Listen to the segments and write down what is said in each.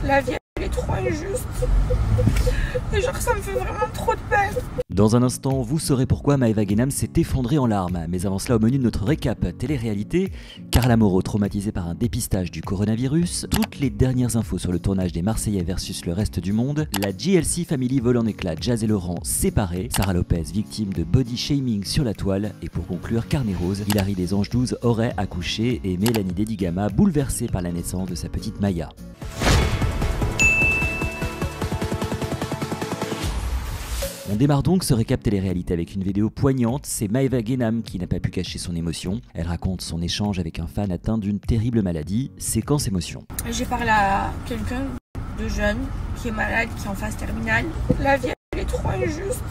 La vie, elle est trop injuste. Et genre, ça me fait vraiment trop de peine. Dans un instant, vous saurez pourquoi Maëva Guénam s'est effondrée en larmes. Mais avant cela, au menu de notre récap télé-réalité, Carla Moreau traumatisée par un dépistage du coronavirus, toutes les dernières infos sur le tournage des Marseillais versus le reste du monde, la GLC Family vole en éclats, Jazz et Laurent séparés, Sarah Lopez victime de body shaming sur la toile, et pour conclure, Carnet Rose, Hilary des Anges 12 aurait accouché et Mélanie Dedigama bouleversée par la naissance de sa petite Maya. On démarre donc ce récap télé-réalité avec une vidéo poignante, c'est Maëva Guénam qui n'a pas pu cacher son émotion. Elle raconte son échange avec un fan atteint d'une terrible maladie, séquence émotion. J'ai parlé à quelqu'un de jeune qui est malade, qui est en phase terminale. La vie, elle est trop injuste.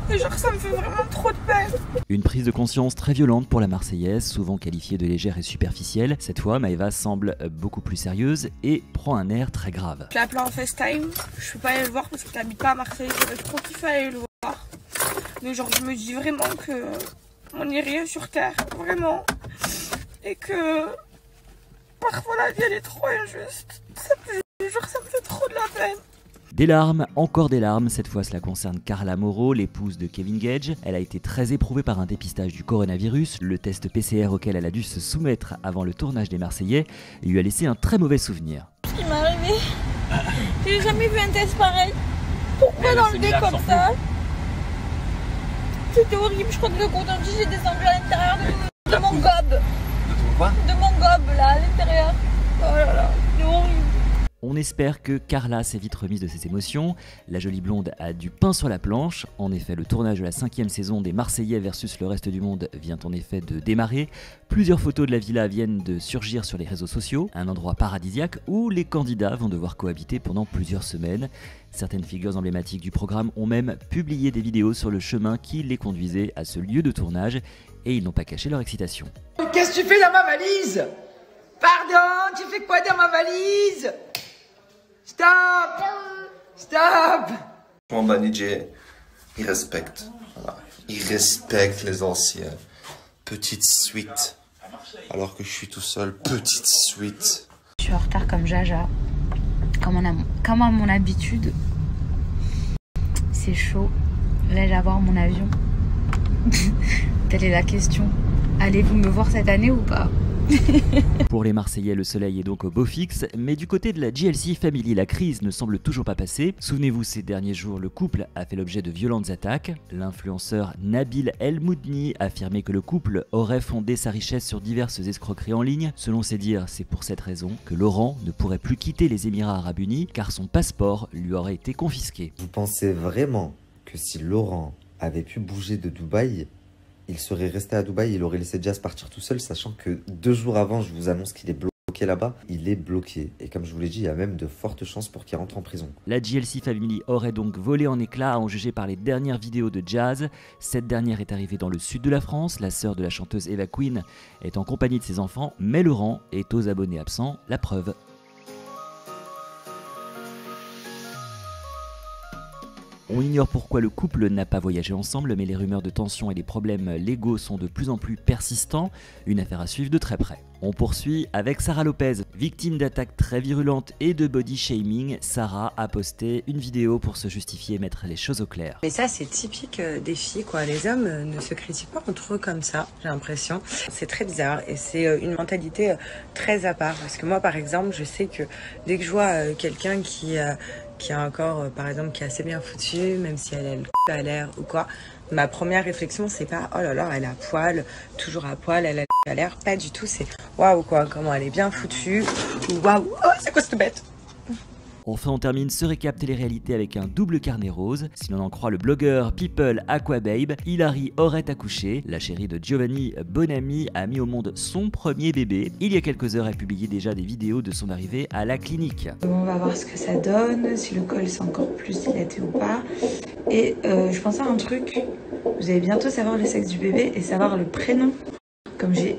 Et genre, ça me fait vraiment trop de peine. Une prise de conscience très violente pour la Marseillaise, souvent qualifiée de légère et superficielle. Cette fois, Maëva semble beaucoup plus sérieuse et prend un air très grave. Je l'ai appelé en FaceTime. Je peux pas aller le voir parce qu'il n'habite pas à Marseille. J'aurais trop kiffé aller le voir. Mais genre, je me dis vraiment que on n'est rien sur terre, vraiment. Et que parfois la vie, elle est trop injuste. Je jure, ça me fait trop de la peine. Des larmes, encore des larmes, cette fois cela concerne Carla Moreau, l'épouse de Kevin Gage. Elle a été très éprouvée par un dépistage du coronavirus. Le test PCR auquel elle a dû se soumettre avant le tournage des Marseillais lui a laissé un très mauvais souvenir. Ce qui m'est arrivé, j'ai jamais vu un test pareil. Pourquoi l'enlever comme ça? C'était horrible, je crois que le coton-tige est descendu à l'intérieur de mon gobe. De ton quoi? De mon gobe là, à l'intérieur. Oh là là, c'est horrible. On espère que Carla s'est vite remise de ses émotions. La jolie blonde a du pain sur la planche. En effet, le tournage de la 5e saison des Marseillais versus le reste du monde vient en effet de démarrer. Plusieurs photos de la villa viennent de surgir sur les réseaux sociaux. Un endroit paradisiaque où les candidats vont devoir cohabiter pendant plusieurs semaines. Certaines figures emblématiques du programme ont même publié des vidéos sur le chemin qui les conduisait à ce lieu de tournage. Et ils n'ont pas caché leur excitation. Qu'est-ce que tu fais dans ma valise? Pardon, tu fais quoi dans ma valise? Stop! Stop! Mon Banijé, il respecte. Voilà. Il respecte les anciens. Petite suite. Alors que je suis tout seul, petite suite. Je suis en retard comme Jaja. Comme à mon habitude. C'est chaud. Vais-je avoir mon avion? Telle est la question. Allez-vous me voir cette année ou pas? Pour les Marseillais, le soleil est donc au beau fixe, mais du côté de la GLC Family, la crise ne semble toujours pas passer. Souvenez-vous, ces derniers jours, le couple a fait l'objet de violentes attaques. L'influenceur Nabil El Moudni a affirmé que le couple aurait fondé sa richesse sur diverses escroqueries en ligne. Selon ses dires, c'est pour cette raison que Laurent ne pourrait plus quitter les Émirats Arabes Unis car son passeport lui aurait été confisqué. Vous pensez vraiment que si Laurent avait pu bouger de Dubaï, il serait resté à Dubaï, il aurait laissé Jazz partir tout seul, sachant que 2 jours avant, je vous annonce qu'il est bloqué là-bas. Il est bloqué. Et comme je vous l'ai dit, il y a même de fortes chances pour qu'il rentre en prison. La GLC Family aurait donc volé en éclats à en juger par les dernières vidéos de Jazz. Cette dernière est arrivée dans le sud de la France. La sœur de la chanteuse Eva Queen est en compagnie de ses enfants, mais Laurent est aux abonnés absents. La preuve. On ignore pourquoi le couple n'a pas voyagé ensemble, mais les rumeurs de tension et les problèmes légaux sont de plus en plus persistants, une affaire à suivre de très près. On poursuit avec Sarah Lopez. Victime d'attaques très virulentes et de body shaming, Sarah a posté une vidéo pour se justifier et mettre les choses au clair. Mais ça, c'est typique des filles, quoi. Les hommes ne se critiquent pas entre eux comme ça, j'ai l'impression. C'est très bizarre et c'est une mentalité très à part. Parce que moi, par exemple, je sais que dès que je vois quelqu'un qui a un corps, par exemple, qui est assez bien foutu, même si elle a le c*** à l'air ou quoi, ma première réflexion, c'est pas « oh là là, elle a poil, toujours à poil, elle a le c*** à l'air », pas du tout, c'est « waouh, quoi, comment elle est bien foutue » ou « waouh, oh, c'est quoi cette bête ?» Enfin, on termine ce récap télé-réalité avec un double carnet rose. Si l'on en croit le blogueur People Aquababe, Hilary aurait accouché. La chérie de Giovanni Bonami a mis au monde son premier bébé. Il y a quelques heures, elle publiait déjà des vidéos de son arrivée à la clinique. On va voir ce que ça donne, si le col c'est encore plus dilaté ou pas. Et je pensais à un truc, vous allez bientôt savoir le sexe du bébé et savoir le prénom. Comme j'ai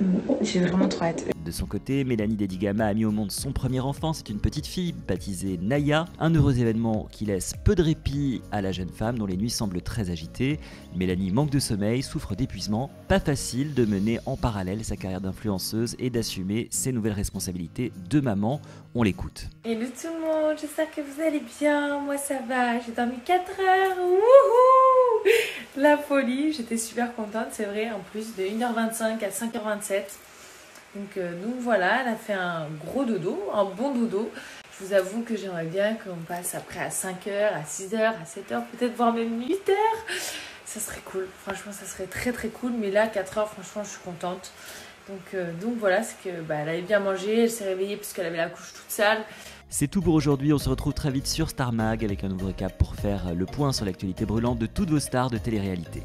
vraiment trop hâte. De son côté, Mélanie Dedigama a mis au monde son premier enfant, c'est une petite fille baptisée Naya, un heureux événement qui laisse peu de répit à la jeune femme dont les nuits semblent très agitées. Mélanie manque de sommeil, souffre d'épuisement, pas facile de mener en parallèle sa carrière d'influenceuse et d'assumer ses nouvelles responsabilités de maman. On l'écoute. Hello tout le monde, j'espère que vous allez bien, moi ça va, j'ai dormi 4 heures, wouhou, la folie, j'étais super contente, c'est vrai, en plus de 1h25 à 5h27, donc voilà, elle a fait un gros dodo, un bon dodo. Je vous avoue que j'aimerais bien qu'on passe après à 5h, à 6h, à 7h, peut-être voire même 8h, ça serait cool, franchement ça serait très très cool, mais là 4 heures franchement je suis contente. Donc voilà, c'est que elle avait bien mangé, elle s'est réveillée puisqu'elle avait la couche toute sale. C'est tout pour aujourd'hui, on se retrouve très vite sur Star Mag avec un nouveau récap pour faire le point sur l'actualité brûlante de toutes vos stars de télé-réalité.